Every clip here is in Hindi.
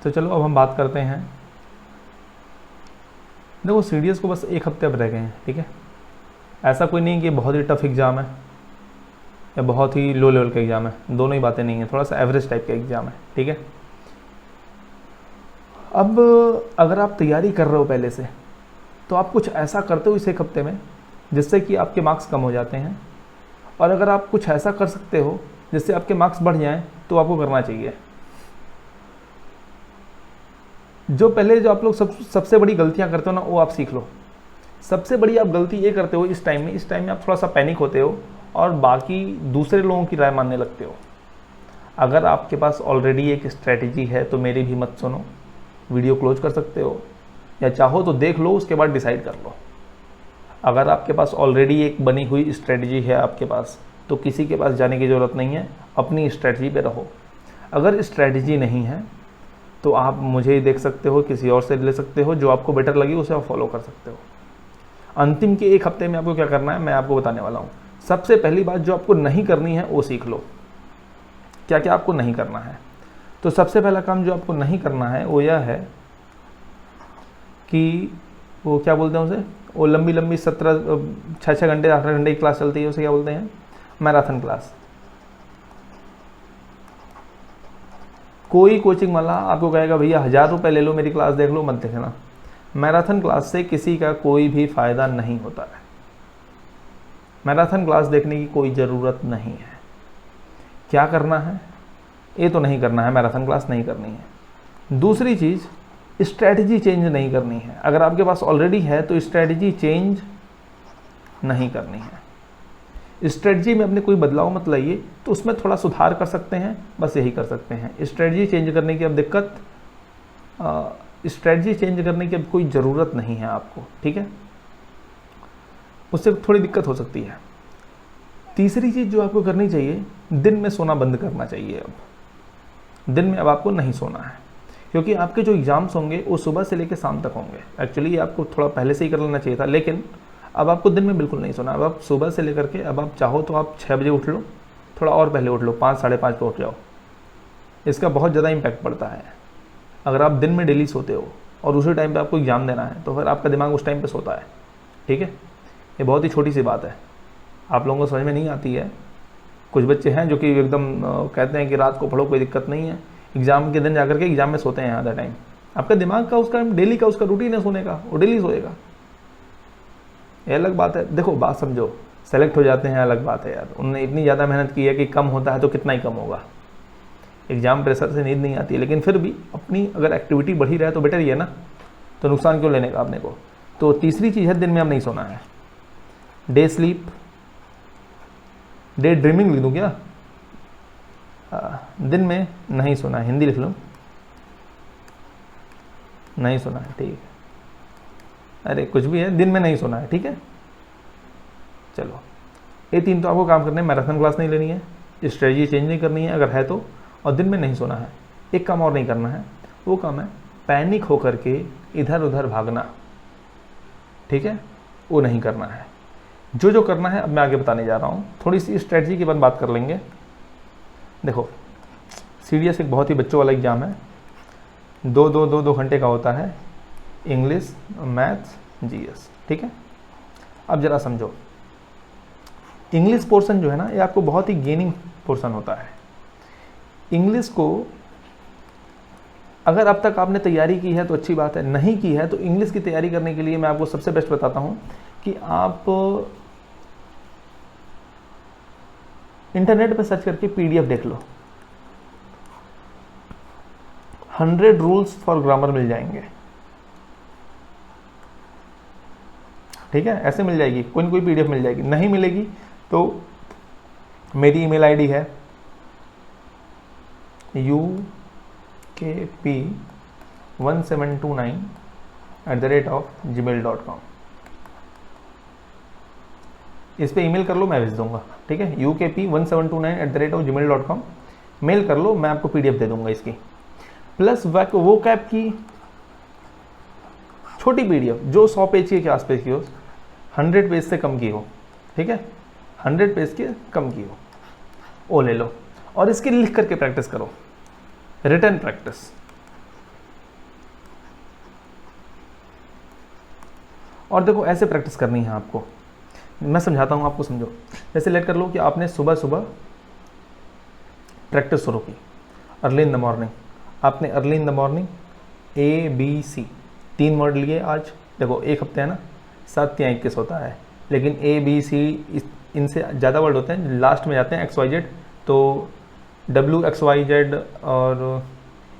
तो चलो अब हम बात करते हैं। देखो CDS को बस 1 हफ्ते अब रह गए हैं, ठीक है। ऐसा कोई नहीं कि बहुत ही टफ एग्ज़ाम है या बहुत ही लो लेवल का एग्ज़ाम है, दोनों ही बातें नहीं है, थोड़ा सा एवरेज टाइप का एग्ज़ाम है, ठीक है। अब अगर आप तैयारी कर रहे हो पहले से, तो आप कुछ ऐसा करते हो इस 1 हफ्ते में जिससे कि आपके मार्क्स कम हो जाते हैं, और अगर आप कुछ ऐसा कर सकते हो जिससे आपके मार्क्स बढ़ जाएं तो आपको करना चाहिए। जो आप लोग सबसे बड़ी गलतियां करते हो ना, वो आप सीख लो। सबसे बड़ी आप गलती ये करते हो इस टाइम में आप थोड़ा सा पैनिक होते हो और बाकी दूसरे लोगों की राय मानने लगते हो। अगर आपके पास ऑलरेडी एक स्ट्रैटेजी है तो मेरी भी मत सुनो, वीडियो क्लोज कर सकते हो, या चाहो तो देख लो, उसके बाद डिसाइड कर लो। अगर आपके पास ऑलरेडी एक बनी हुई स्ट्रैटेजी है आपके पास, तो किसी के पास जाने की ज़रूरत नहीं है, अपनी स्ट्रैटेजी पे रहो। अगर स्ट्रैटेजी नहीं है तो आप मुझे देख सकते हो, किसी और से ले सकते हो, जो आपको बेटर लगे उसे आप फॉलो कर सकते हो। अंतिम के 1 हफ्ते में आपको क्या करना है मैं आपको बताने वाला हूँ। सबसे पहली बात जो आपको नहीं करनी है वो सीख लो। क्या क्या आपको नहीं करना है? तो सबसे पहला काम जो आपको नहीं करना है वो यह है कि वो क्या बोलते हैं उसे, वो लंबी 6 घंटे 8 घंटे की क्लास चलती है, उसे क्या बोलते हैं? Marathon class. कोई कोचिंग वाला आपको कहेगा भैया 1000 रुपये ले लो, मेरी क्लास देख लो, मत देखना। मैराथन क्लास से किसी का कोई भी फ़ायदा नहीं होता है। मैराथन क्लास देखने की कोई ज़रूरत नहीं है। क्या करना है? ये तो नहीं करना है, मैराथन क्लास नहीं करनी है। दूसरी चीज़, स्ट्रैटेजी चेंज नहीं करनी है। अगर आपके पास ऑलरेडी है तो स्ट्रैटेजी चेंज नहीं करनी है। स्ट्रेटजी में अपने कोई बदलाव मत लाइए, तो उसमें थोड़ा सुधार कर सकते हैं, बस यही कर सकते हैं। स्ट्रेटजी चेंज करने की अब स्ट्रेटजी चेंज करने की अब कोई ज़रूरत नहीं है आपको, ठीक है। उससे थोड़ी दिक्कत हो सकती है। तीसरी चीज़ जो आपको करनी चाहिए, दिन में सोना बंद करना चाहिए। अब दिन में अब आपको नहीं सोना है, क्योंकि आपके जो एग्ज़ाम्स होंगे वो सुबह से लेकर शाम तक होंगे। एक्चुअली आपको थोड़ा पहले से ही कर लेना चाहिए था, लेकिन अब आपको दिन में बिल्कुल नहीं सोना। अब आप सुबह से लेकर के, अब आप चाहो तो आप 6 बजे उठ लो, थोड़ा और पहले उठ लो, 5 साढ़े 5 पे उठ जाओ। इसका बहुत ज़्यादा इम्पैक्ट पड़ता है। अगर आप दिन में डेली सोते हो और उसी टाइम पे आपको एग्ज़ाम देना है, तो फिर आपका दिमाग उस टाइम पे सोता है, ठीक है। ये बहुत ही छोटी सी बात है, आप लोगों को समझ में नहीं आती है। कुछ बच्चे हैं जो कि एकदम कहते हैं कि रात को पढ़ो, कोई दिक्कत नहीं है, एग्ज़ाम के दिन जाकर के एग्ज़ाम में सोते हैं आधा टाइम। आपका दिमाग का उसका डेली का उसका रूटीन है सोने का, वो डेली सोएगा। ये अलग बात है। देखो बात समझो, सेलेक्ट हो जाते हैं अलग बात है यार, उन्होंने इतनी ज़्यादा मेहनत की है कि कम होता है तो कितना ही कम होगा। एग्ज़ाम प्रेशर से नींद नहीं आती है, लेकिन फिर भी अपनी अगर एक्टिविटी बढ़ी रहे तो बेटर ही है ना, तो नुकसान क्यों लेने का अपने को। तो तीसरी चीज़ है, दिन में अब नहीं सोना है। डे स्लीप, डे ड्रीमिंग लिख दूँ क्या? दिन में नहीं सोना है, हिंदी लिख लो, नहीं सोना है, ठीक है। अरे कुछ भी है, दिन में नहीं सोना है, ठीक है। चलो, ये 3 तो आपको काम करने हैं। मैराथन क्लास नहीं लेनी है, स्ट्रेटजी चेंज नहीं करनी है अगर है तो, और दिन में नहीं सोना है। एक काम और नहीं करना है, वो काम है पैनिक होकर के इधर उधर भागना, ठीक है, वो नहीं करना है। जो करना है अब मैं आगे बताने जा रहा हूँ। थोड़ी सी स्ट्रेटजी के बाद बात कर लेंगे। देखो CDS एक बहुत ही बच्चों वाला एग्ज़ाम है, 2 घंटे का होता है, इंग्लिश, मैथ्स, GS, ठीक है। अब ज़रा समझो, इंग्लिश पोर्शन जो है ना, ये आपको बहुत ही गेनिंग पोर्शन होता है। इंग्लिश को अगर अब तक आपने तैयारी की है तो अच्छी बात है, नहीं की है तो इंग्लिश की तैयारी करने के लिए मैं आपको सबसे बेस्ट बताता हूँ कि आप इंटरनेट पर सर्च करके PDF देख लो। 100 रूल्स फॉर ग्रामर मिल जाएंगे, ठीक है। ऐसे मिल जाएगी, कोई न कोई PDF मिल जाएगी। नहीं मिलेगी तो मेरी ईमेल आईडी है ukp1729@gmail.com। इस पे ईमेल कर लो, मैं भेज दूंगा, ठीक है। ukp1729@gmail.com मेल कर लो, मैं आपको PDF दे दूंगा इसकी, प्लस वो कैप की छोटी PDF जो 100 पेज के आसपास की हो, 100 पेज से कम की हो, ठीक है, 100 पेज के कम की हो, वो ले लो और इसकी लिख करके प्रैक्टिस करो, रिटन प्रैक्टिस। और देखो ऐसे प्रैक्टिस करनी है आपको, मैं समझाता हूँ आपको, समझो। जैसे लेट कर लो कि आपने सुबह सुबह प्रैक्टिस शुरू की, अर्ली इन द मॉर्निंग। आपने early in the morning ABC 3 word लिए आज। देखो एक हफ्ते है ना, 7 या 21 होता है, लेकिन ABC इनसे ज़्यादा वर्ड होते हैं, लास्ट में जाते हैं XYZ, तो WXYZ और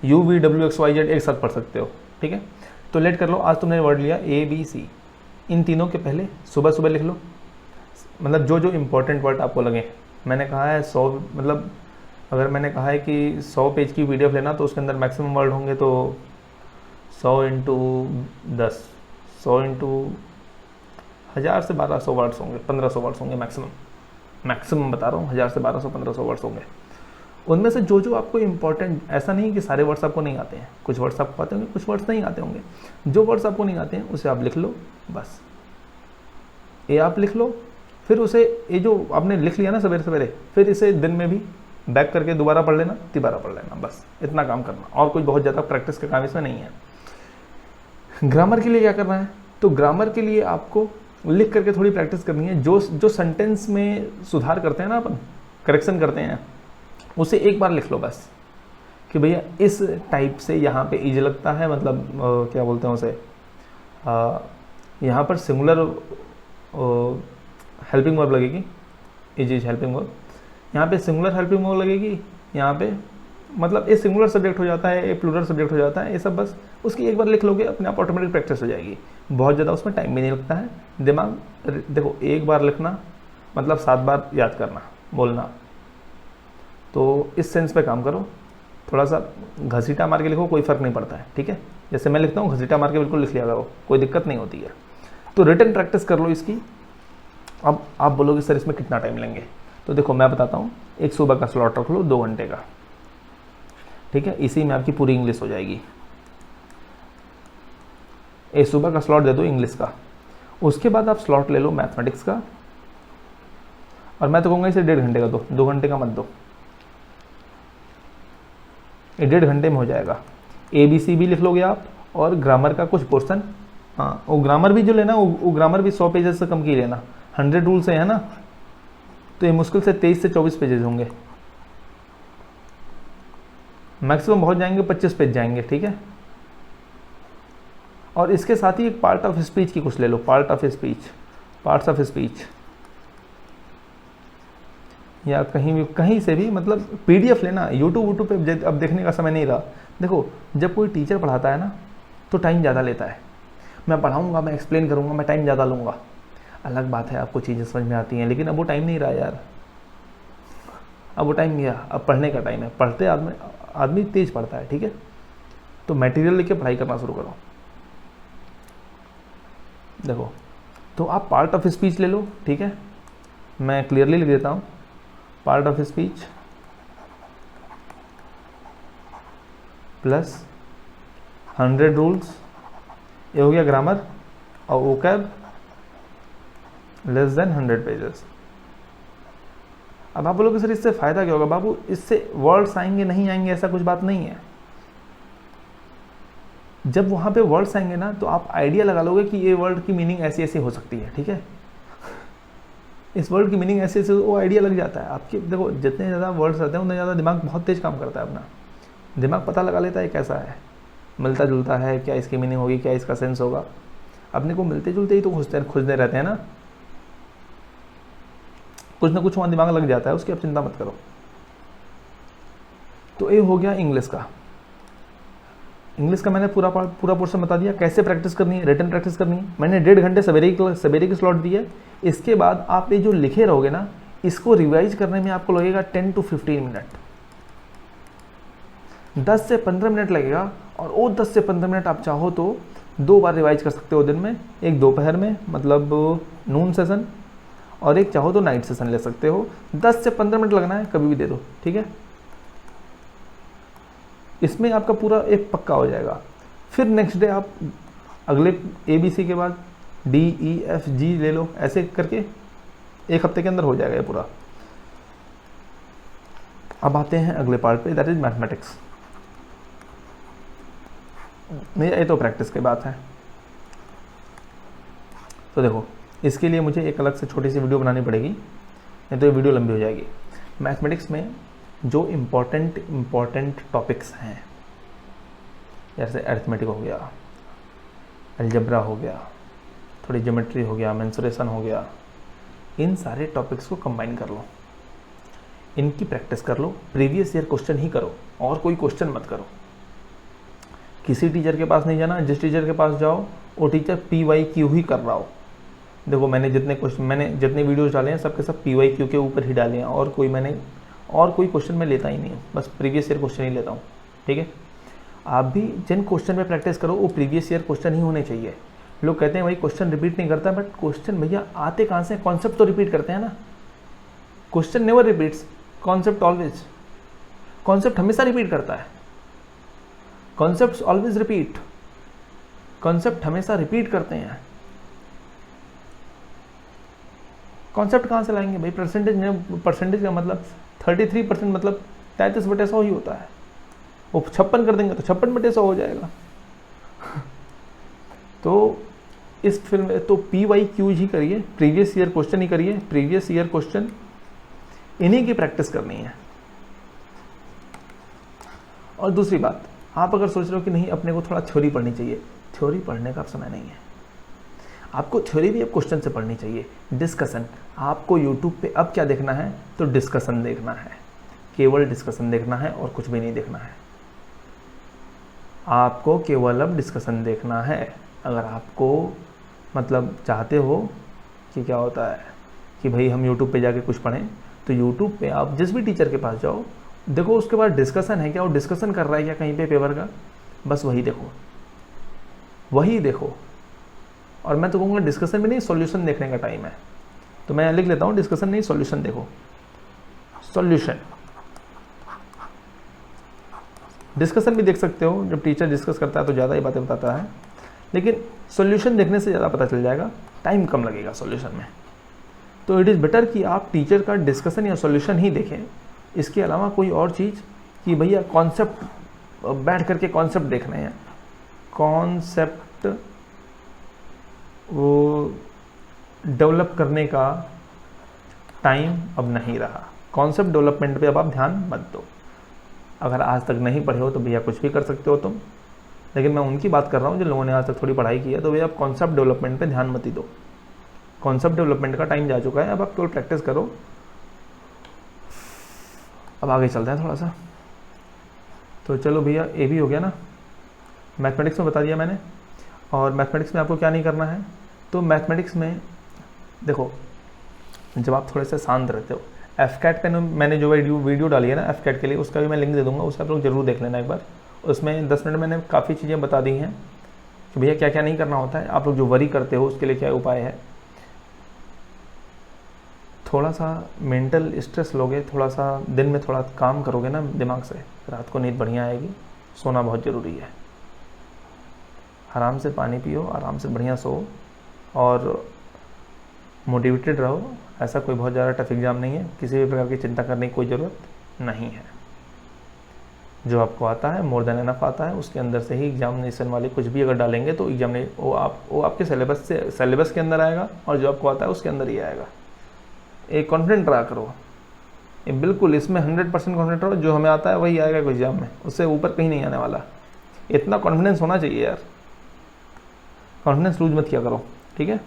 UVWXYZ एक साथ पढ़ सकते हो, ठीक है। तो लेट कर लो आज तुमने वर्ड लिया ABC, इन तीनों के पहले सुबह सुबह लिख लो, मतलब जो जो इम्पोर्टेंट वर्ड आपको लगे। मैंने कहा है 100, मतलब अगर मैंने कहा है कि 100 पेज की PDF लेना तो उसके अंदर मैक्सिमम वर्ड होंगे, तो 100 इंटू 10, 100 इंटू 1000 से 1200 वर्ड्स होंगे, 1500 वर्ड्स होंगे मैक्सिमम बता रहा हूँ, 1000 से 1200 1500 वर्ड्स होंगे। उनमें से जो जो आपको इंपॉर्टेंट, ऐसा नहीं कि सारे वर्ड्स आपको नहीं आते हैं, कुछ वर्ड्स आपको आते होंगे, कुछ वर्ड्स नहीं आते होंगे। जो वर्ड्स आपको नहीं आते हैं उसे आप लिख लो, बस ये आप लिख लो। फिर उसे, ये जो आपने लिख लिया ना सवेरे सवेरे, फिर इसे दिन में भी बैक करके दोबारा पढ़ लेना, तिबारा पढ़ लेना, बस इतना काम करना, और कुछ बहुत ज़्यादा प्रैक्टिस का काम इसमें नहीं है। ग्रामर के लिए क्या करना है, तो ग्रामर के लिए आपको लिख करके थोड़ी प्रैक्टिस करनी है। जो सेंटेंस में सुधार करते हैं ना अपन, करेक्शन करते हैं, उसे एक बार लिख लो बस, कि भैया इस टाइप से यहाँ पे इज लगता है, मतलब क्या बोलते हैं उसे, यहाँ पर सिंगुलर हेल्पिंग वर्ब लगेगी, इज हेल्पिंग वर्ब, यहाँ पे सिंगुलर हेल्पिंग वर्ब लगेगी, यहाँ पे मतलब ए सिंगुलर सब्जेक्ट हो जाता है, ए प्लूरल सब्जेक्ट हो जाता है, ये सब बस उसकी एक बार लिख लोगे, अपने आप ऑटोमेटिक प्रैक्टिस हो जाएगी। बहुत ज़्यादा उसमें टाइम भी नहीं लगता है, दिमाग, देखो एक बार लिखना मतलब 7 बार याद करना बोलना, तो इस सेंस पे काम करो। थोड़ा सा घसीटा मार के लिखो, कोई फ़र्क नहीं पड़ता है, ठीक है। जैसे मैं लिखता हूँ घसीटा मार के बिल्कुल लिख लिया करो, कोई दिक्कत नहीं होती है। तो रिटन प्रैक्टिस कर लो इसकी। अब आप बोलोगे सर इसमें कितना टाइम लेंगे, तो देखो मैं बताता हूँ, एक सुबह का स्लॉट रख लो 2 घंटे का, ठीक है, इसी में आपकी पूरी इंग्लिश हो जाएगी। एक सुबह का स्लॉट दे दो इंग्लिश का, उसके बाद आप स्लॉट ले लो मैथमेटिक्स का, और मैं तो कहूँगा इसे 1.5 घंटे का दो, 2 घंटे का मत दो, ये 1.5 घंटे में हो जाएगा। ABC भी लिख लोगे आप, और ग्रामर का कुछ पोर्शन, हाँ वो ग्रामर भी जो लेना, वो ग्रामर भी 100 पेजेस से कम की लेना, 100 रूल से है ना, तो ये मुश्किल से 23 से 24 पेजेस होंगे, मैक्सिमम बहुत जाएंगे 25 पेज जाएंगे, ठीक है। और इसके साथ ही एक पार्ट ऑफ स्पीच की कुछ ले लो, पार्ट्स ऑफ स्पीच, या कहीं भी, कहीं से भी, मतलब PDF लेना, यूट्यूब पे अब देखने का समय नहीं रहा। देखो जब कोई टीचर पढ़ाता है ना तो टाइम ज़्यादा लेता है, मैं पढ़ाऊँगा, मैं एक्सप्लेन करूँगा, मैं टाइम ज़्यादा लूँगा, अलग बात है आपको चीज़ें समझ में आती हैं, लेकिन अब वो टाइम नहीं रहा यार, अब वो टाइम गया, अब पढ़ने का टाइम है। पढ़ते आदमी तेज पढ़ता है, ठीक है। तो मटेरियल लेके पढ़ाई करना शुरू करो। देखो तो आप पार्ट ऑफ स्पीच ले लो, ठीक है, मैं क्लियरली लिख देता हूँ, part of speech plus 100 rules, ये हो गया ग्रामर, और वोकैब लेस देन 100 पेजेस। अब आप बोलोगे सर इससे फ़ायदा क्या होगा बाबू, इससे वर्ड्स आएंगे नहीं आएंगे ऐसा कुछ बात नहीं है। जब वहाँ पे वर्ड्स आएंगे ना तो आप आइडिया लगा लोगे कि ये वर्ड की मीनिंग ऐसी ऐसी हो सकती है, ठीक है, इस वर्ड की मीनिंग ऐसे ऐसे, वो आइडिया लग जाता है आपके। देखो जितने ज़्यादा वर्ड्स आते हैं उतना ज़्यादा दिमाग बहुत तेज काम करता है, अपना दिमाग पता लगा लेता है कैसा है, मिलता जुलता है, क्या इसकी मीनिंग होगी, क्या इसका सेंस होगा। अपने को मिलते जुलते ही तो खोजते रहते हैं ना, कुछ ना कुछ वहाँ दिमाग लग जाता है, उसकी आप चिंता मत करो। तो ये हो गया इंग्लिश का। इंग्लिश का मैंने पूरा पोर्शन बता दिया, कैसे प्रैक्टिस करनी है, रिटन प्रैक्टिस करनी है। मैंने 1.5 घंटे सवेरे की स्लॉट दी है। इसके बाद आप ये जो लिखे रहोगे ना, इसको रिवाइज करने में आपको लगेगा 10 to 15 मिनट, 10 से 15 मिनट लगेगा। और वो 10 से 15 मिनट आप चाहो तो 2 बार रिवाइज कर सकते हो दिन में, एक दोपहर में मतलब नून सेशन, और एक चाहो तो नाइट सेशन ले सकते हो। 10 से 15 मिनट लगना है, कभी भी दे दो, ठीक है। इसमें आपका पूरा एक पक्का हो जाएगा। फिर नेक्स्ट डे आप अगले ABC के बाद DEFG ले लो, ऐसे करके 1 हफ्ते के अंदर हो जाएगा ये पूरा। अब आते हैं अगले पार्ट पे, दैट इज मैथमेटिक्स। ये तो प्रैक्टिस की बात है। तो देखो, इसके लिए मुझे एक अलग से छोटी सी वीडियो बनानी पड़ेगी, नहीं तो ये वीडियो लंबी हो जाएगी। मैथमेटिक्स में जो इम्पॉर्टेंट टॉपिक्स हैं, जैसे अरिथमेटिक हो गया, अलजेब्रा हो गया, थोड़ी ज्योमेट्री हो गया, मेंसुरेशन हो गया, इन सारे टॉपिक्स को कंबाइन कर लो, इनकी प्रैक्टिस कर लो, प्रीवियस ईयर क्वेश्चन ही करो और कोई क्वेश्चन मत करो। किसी टीचर के पास नहीं जाना, जिस टीचर के पास जाओ वो टीचर PYQ ही कर रहा हो। देखो, मैंने जितने वीडियोस डाले हैं सबके सब PYQ के ऊपर ही डाले हैं, और कोई क्वेश्चन मैं लेता ही नहीं हूँ, बस प्रीवियस ईयर क्वेश्चन ही लेता हूँ। ठीक है, आप भी जिन क्वेश्चन में प्रैक्टिस करो वो प्रीवियस ईयर क्वेश्चन ही होने चाहिए। लोग कहते हैं भाई क्वेश्चन रिपीट नहीं करता, बट क्वेश्चन भैया आते कहाँ से, कॉन्सेप्ट तो रिपीट करते हैं ना। Question never repeats, concept always. Concept हमेशा रिपीट करता है, कॉन्सेप्ट्स ऑलवेज रिपीट, कॉन्सेप्ट हमेशा रिपीट करते हैं। कॉन्सेप्ट कहाँ से लाएंगे भाई? परसेंटेज का मतलब 33% मतलब 33/100 ही होता है। वो 56 कर देंगे तो 56/100 हो जाएगा। तो इस फिल्म में तो PYQ ही करिए, प्रीवियस ईयर क्वेश्चन ही करिए, प्रीवियस ईयर क्वेश्चन इन्हीं की प्रैक्टिस करनी है। और दूसरी बात, आप अगर सोच रहे हो कि नहीं अपने को थोड़ा थ्योरी पढ़नी चाहिए, थ्योरी पढ़ने का समय नहीं है। आपको थ्योरी भी अब क्वेश्चन से पढ़नी चाहिए। डिस्कशन, आपको यूट्यूब पे अब क्या देखना है, तो डिस्कशन देखना है, केवल डिस्कशन देखना है और कुछ भी नहीं देखना है। आपको केवल अब डिस्कशन देखना है। अगर आपको मतलब चाहते हो कि क्या होता है कि भाई हम यूट्यूब पे जाके कुछ पढ़ें, तो यूट्यूब पे आप जिस भी टीचर के पास जाओ, देखो उसके बाद डिस्कशन है क्या, वो डिस्कशन कर रहा है क्या कहीं पे पेपर का, बस वही देखो, वही देखो। और मैं तो कहूँगा डिस्कशन में नहीं, सॉल्यूशन देखने का टाइम है। तो मैं लिख लेता हूँ, डिस्कशन नहीं सॉल्यूशन देखो, सॉल्यूशन। डिस्कशन भी देख सकते हो, जब टीचर डिस्कस करता है तो ज़्यादा ही बातें बताता है, लेकिन सॉल्यूशन देखने से ज़्यादा पता चल जाएगा, टाइम कम लगेगा सॉल्यूशन में। तो इट इज़ बेटर कि आप टीचर का डिस्कशन या सॉल्यूशन ही देखें। इसके अलावा कोई और चीज़ कि भैया कॉन्सेप्ट बैठ करके कॉन्सेप्ट देख रहे हैं, कॉन्सेप्ट वो डेवलप करने का टाइम अब नहीं रहा। कॉन्सेप्ट डेवलपमेंट पे अब आप ध्यान मत दो। अगर आज तक नहीं पढ़े हो तो भैया कुछ भी कर सकते हो तुम, लेकिन मैं उनकी बात कर रहा हूँ जिन लोगों ने आज तक थोड़ी पढ़ाई की है। तो भैया आप कॉन्सेप्ट डेवलपमेंट पे ध्यान मत ही दो, कॉन्सेप्ट डेवलपमेंट का टाइम जा चुका है, अब आप केवल प्रैक्टिस करो। अब आगे चलते हैं थोड़ा सा। तो चलो भैया, ये भी हो गया ना, मैथमेटिक्स में बता दिया मैंने। और मैथमेटिक्स में आपको क्या नहीं करना है, तो मैथमेटिक्स में देखो, जब आप थोड़े से शांत रहते हो, FCAT पे मैंने जो वीडियो डाली है ना FCAT के लिए, उसका भी मैं लिंक दे दूंगा, उसे आप लोग जरूर देख लेना एक बार। उसमें 10 मिनट मैंने काफ़ी चीज़ें बता दी हैं कि भैया क्या क्या नहीं करना होता है। आप लोग जो वरी करते हो उसके लिए क्या उपाय है। थोड़ा सा मेंटल स्ट्रेस लोगे, थोड़ा सा दिन में थोड़ा काम करोगे ना दिमाग से, रात को नींद बढ़िया आएगी। सोना बहुत ज़रूरी है, आराम से पानी पियो, आराम से बढ़िया सो और मोटिवेटेड रहो। ऐसा कोई बहुत ज़्यादा टफ एग्ज़ाम नहीं है, किसी भी प्रकार की चिंता करने की कोई ज़रूरत नहीं है। जो आपको आता है मोर देन एनफ आता है, उसके अंदर से ही एग्जामिनेशन वाले कुछ भी अगर डालेंगे तो वो आपके सिलेबस के अंदर आएगा, और जो आपको आता है उसके अंदर ही आएगा। एक कॉन्फिडेंट रहा करो, ये बिल्कुल इसमें 100% कॉन्फिडेंट रहो, जो हमें आता है वही आएगा कोई एग्जाम में, उससे ऊपर कहीं नहीं आने वाला। इतना कॉन्फिडेंस होना चाहिए यार, कॉन्फिडेंस लूज मत किया करो, ठीक है।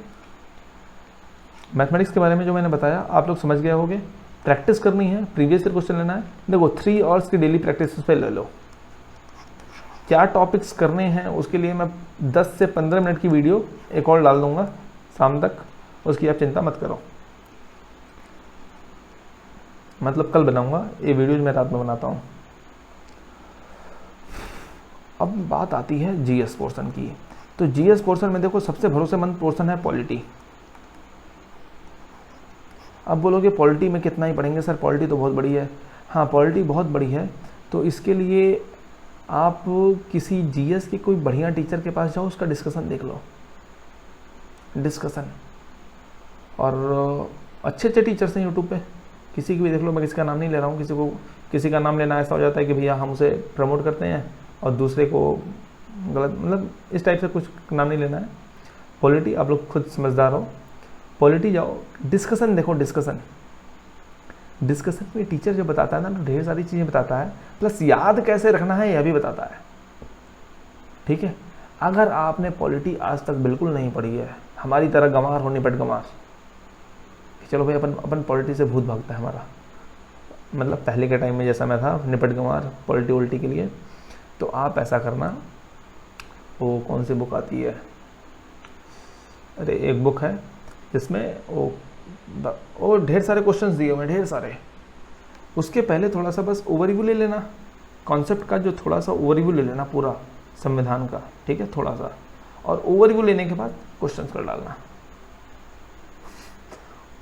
मैथमेटिक्स के बारे में जो मैंने बताया आप लोग समझ गए होंगे। प्रैक्टिस करनी है, प्रीवियस ईयर क्वेश्चन लेना है। देखो 3 आवर्स की डेली प्रैक्टिस पे ले लो। क्या टॉपिक्स करने हैं उसके लिए मैं 10 से 15 मिनट की वीडियो एक और डाल दूंगा शाम तक, उसकी आप चिंता मत करो। मतलब कल बनाऊंगा, ये वीडियोज मैं रात में बनाता हूँ। अब बात आती है जीएस पोर्शन की। तो जीएस पोर्शन में देखो सबसे भरोसेमंद पोर्शन है पॉलिटी। अब बोलोगे पॉलिटी में कितना ही पढ़ेंगे सर, पॉलिटी तो बहुत बड़ी है। हाँ पॉलिटी बहुत बड़ी है, तो इसके लिए आप किसी जीएस के कोई बढ़िया टीचर के पास जाओ, उसका डिस्कशन देख लो, डिस्कशन। और अच्छे अच्छे टीचर्स हैं यूट्यूब पे, किसी की भी देख लो, मैं किसी का नाम नहीं ले रहा हूँ। किसी का नाम लेना ऐसा हो जाता है कि भैया हम उसे प्रमोट करते हैं और दूसरे को गलत, मतलब इस टाइप से कुछ नाम नहीं लेना है। पॉलिटी आप लोग खुद समझदार हो, पॉलिटी जाओ, डिस्कशन देखो, डिस्कशन में टीचर जो बताता है ना ढेर सारी चीज़ें बताता है, प्लस याद कैसे रखना है यह भी बताता है, ठीक है। अगर आपने पॉलिटी आज तक बिल्कुल नहीं पढ़ी है, हमारी तरह गंवार हो, निपट गंवार, चलो भाई अपन पॉलिटी से भूत भागता है हमारा, मतलब पहले के टाइम में जैसा मैं था निपट गंवार पॉलिटी उल्टी के लिए, तो आप ऐसा करना, वो कौन सी बुक आती है, अरे एक बुक है जिसमें वो ढेर सारे क्वेश्चंस दिए हुए हैं, ढेर सारे, उसके पहले थोड़ा सा बस ओवरव्यू ले लेना, कॉन्सेप्ट का जो थोड़ा सा ओवरव्यू ले लेना पूरा संविधान का, ठीक है, थोड़ा सा, और ओवरव्यू लेने के बाद क्वेश्चंस कर डालना,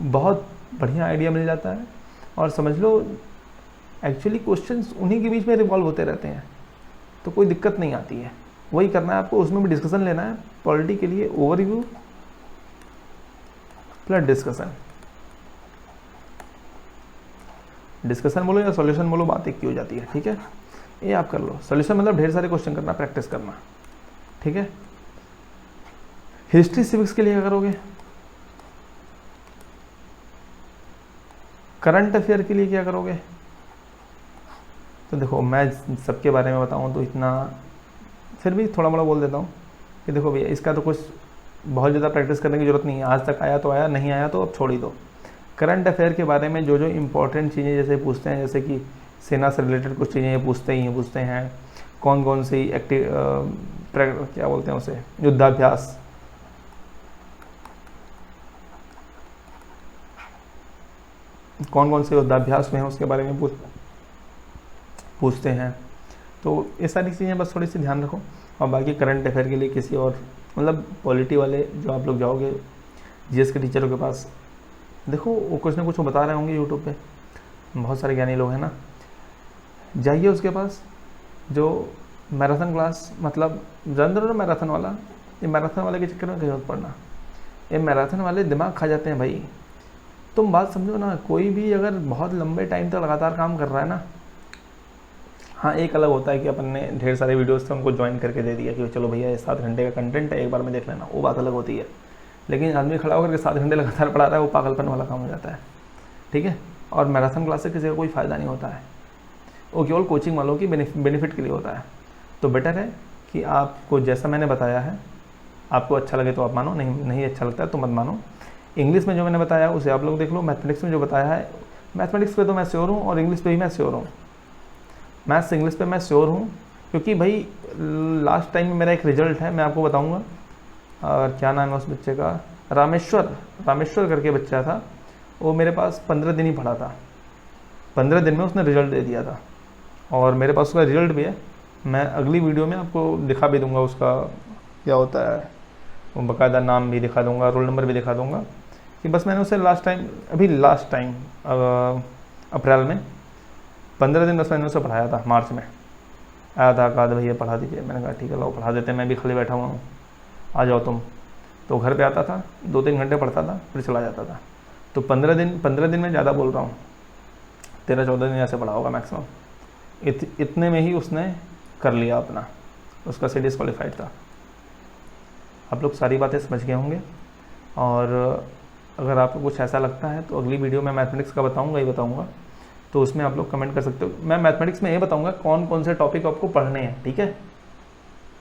बहुत बढ़िया आइडिया मिल जाता है। और समझ लो एक्चुअली क्वेश्चंस उन्हीं के बीच में रिवॉल्व होते रहते हैं, तो कोई दिक्कत नहीं आती है, वही करना है आपको, उसमें भी डिस्कशन लेना है। पॉलिटी के लिए ओवरव्यू प्लस डिस्कशन बोलो या सॉल्यूशन बोलो, बात एक की हो जाती है, ठीक है। ये आप कर लो, सॉल्यूशन मतलब ढेर सारे क्वेश्चन करना, प्रैक्टिस करना, ठीक है। हिस्ट्री सिविक्स के लिए क्या करोगे, करंट अफेयर के लिए क्या करोगे, तो देखो मैं सबके बारे में बताऊं तो इतना, फिर भी थोड़ा बड़ा बोल देता हूँ कि देखो भैया इसका तो कुछ बहुत ज़्यादा प्रैक्टिस करने की ज़रूरत नहीं है, आज तक आया तो आया, नहीं आया तो अब छोड़ ही दो। करंट अफेयर के बारे में जो जो इम्पोर्टेंट चीज़ें जैसे पूछते हैं, जैसे कि सेना से रिलेटेड कुछ चीज़ें ये पूछते हैं, कौन कौन सी क्या बोलते हैं उसे, युद्धाभ्यास, कौन कौन से युद्धाभ्यास हुए हैं उसके बारे में पूछते हैं। तो ये सारी चीज़ें बस थोड़ी सी ध्यान रखो, और बाकी करंट अफेयर के लिए किसी और मतलब पॉलिटी वाले जो आप लोग जाओगे जीएस के टीचरों के पास, देखो वो कुछ ना कुछ वो बता रहे होंगे यूट्यूब पे, बहुत सारे ज्ञानी लोग हैं ना, जाइए उसके पास। जो मैराथन क्लास मतलब जानते हो ना मैराथन वाला, ये मैराथन वाले के चक्कर में कहीं मत पड़ना, ये मैराथन वाले दिमाग खा जाते हैं भाई। तुम बात समझो ना, कोई भी अगर बहुत लंबे टाइम तक लगातार काम कर रहा है ना, हाँ एक अलग होता है कि अपन ने ढेर सारे वीडियोस थे उनको ज्वाइन करके दे दिया कि चलो भैया ये 7 घंटे का कंटेंट है, एक बार में देख लेना, वो बात अलग होती है। लेकिन आदमी खड़ा होकर के 7 घंटे लगातार पढ़ा रहा है, वो पागलपन वाला काम हो जाता है, ठीक है। और मैराथन क्लास से किसी का कोई फ़ायदा नहीं होता है, वो केवल कोचिंग वालों की बेनिफिट के लिए होता है। तो बेटर है कि आपको जैसा मैंने बताया है, आपको अच्छा लगे तो आप मानो, नहीं अच्छा लगता है तो मत मानो। इंग्लिश में जो मैंने बताया उसे आप लोग देख लो, मैथमेटिक्स में जो बताया है, मैथमेटिक्स पे तो मैं श्योर हूँ और इंग्लिश पे भी मैं श्योर हूँ, मैथ्स इंग्लिश पे मैं श्योर हूँ, क्योंकि भाई लास्ट टाइम में मेरा एक रिजल्ट है, मैं आपको बताऊँगा। और क्या नाम है उस बच्चे का, रामेश्वर करके बच्चा था, वो मेरे पास 15 दिन ही पढ़ा था, 15 दिन में उसने रिजल्ट दे दिया था, और मेरे पास उसका रिजल्ट भी है, मैं अगली वीडियो में आपको दिखा भी दूंगा उसका क्या होता है, वो बाकायदा नाम भी दिखा दूंगा, रोल नंबर भी दिखा दूंगा, कि बस मैंने उसे लास्ट टाइम अप्रैल में 15 दिन बस मैंने उसे पढ़ाया था, मार्च में आया था, कहा भैया पढ़ा दीजिए, मैंने कहा ठीक है लो पढ़ा देते हैं, मैं भी खाली बैठा हुआ हूँ, आ जाओ तुम। तो घर पे आता था, 2-3 घंटे पढ़ता था, फिर चला जाता था। तो 15 दिन में ज़्यादा बोल रहा हूँ, 13-14 दिन ऐसे पढ़ा होगा मैक्सिमम, इतने में ही उसने कर लिया अपना, उसका से डिस्क्वालीफाइड था। आप लोग सारी बातें समझ गए होंगे, और अगर आपको कुछ ऐसा लगता है तो अगली वीडियो में मैथमेटिक्स का बताऊंगा, तो उसमें आप लोग कमेंट कर सकते हो। मैं मैथमेटिक्स में ये बताऊंगा कौन कौन से टॉपिक आपको पढ़ने हैं, ठीक है।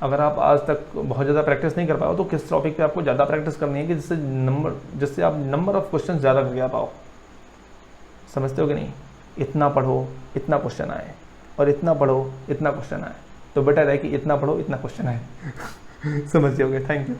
अगर आप आज तक बहुत ज़्यादा प्रैक्टिस नहीं कर पाओ तो किस टॉपिक पे आपको ज़्यादा प्रैक्टिस करनी है कि जिससे आप नंबर ऑफ क्वेश्चन ज़्यादा करके आ पाओ, समझते हो कि नहीं। इतना पढ़ो इतना क्वेश्चन आए, और इतना पढ़ो इतना क्वेश्चन आए, तो बेटर है कि इतना पढ़ो इतना क्वेश्चन आए समझ जाओगे। Thank you.